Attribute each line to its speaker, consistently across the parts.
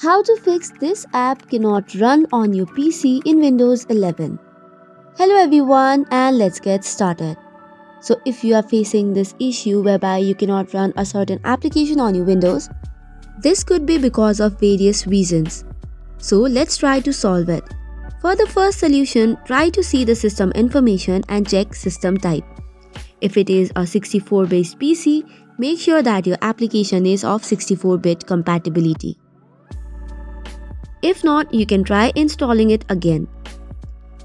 Speaker 1: How to fix this app cannot run on your PC in Windows 11. Hello everyone, and let's get started. So if you are facing this issue whereby you cannot run a certain application on your Windows, this could be because of various reasons. So let's try to solve it. For the first solution, try to see the system information and check system type. If it is a 64-based PC, make sure that your application is of 64-bit compatibility. If not, you can try installing it again.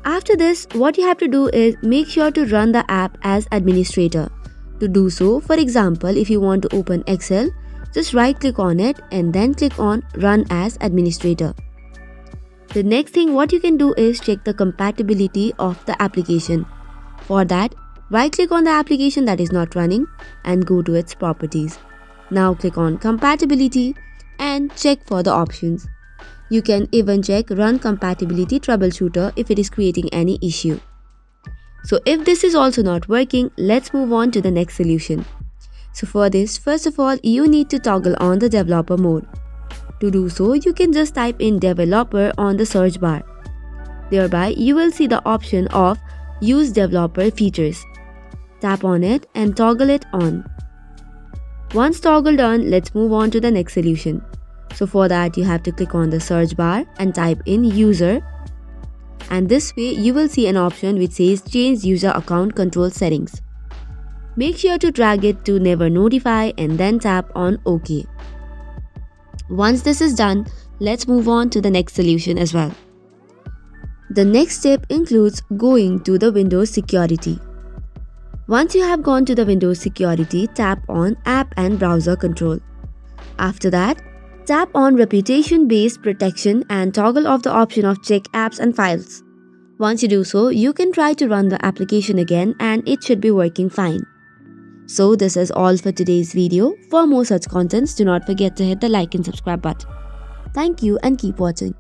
Speaker 1: After this, what you have to do is make sure to run the app as administrator. To do so, for example, if you want to open Excel, just right click on it and then click on Run as Administrator. The next thing what you can do is check the compatibility of the application. For that, right click on the application that is not running and go to its properties. Now click on Compatibility and check for the options. You can even check Run Compatibility Troubleshooter if it is creating any issue. So if this is also not working, let's move on to the next solution. So for this, first of all, you need to toggle on the developer mode. To do so, you can just type in developer on the search bar. Thereby, you will see the option of Use Developer Features. Tap on it and toggle it on. Once toggled on, let's move on to the next solution. So for that, you have to click on the search bar and type in User. And this way, you will see an option which says Change User Account Control Settings. Make sure to drag it to Never Notify and then tap on OK. Once this is done, let's move on to the next solution as well. The next step includes going to the Windows Security. Once you have gone to the Windows Security, tap on App and Browser Control. After that, tap on Reputation-Based Protection and toggle off the option of Check Apps and Files. Once you do so, you can try to run the application again and it should be working fine. So this is all for today's video. For more such contents, do not forget to hit the like and subscribe button. Thank you and keep watching.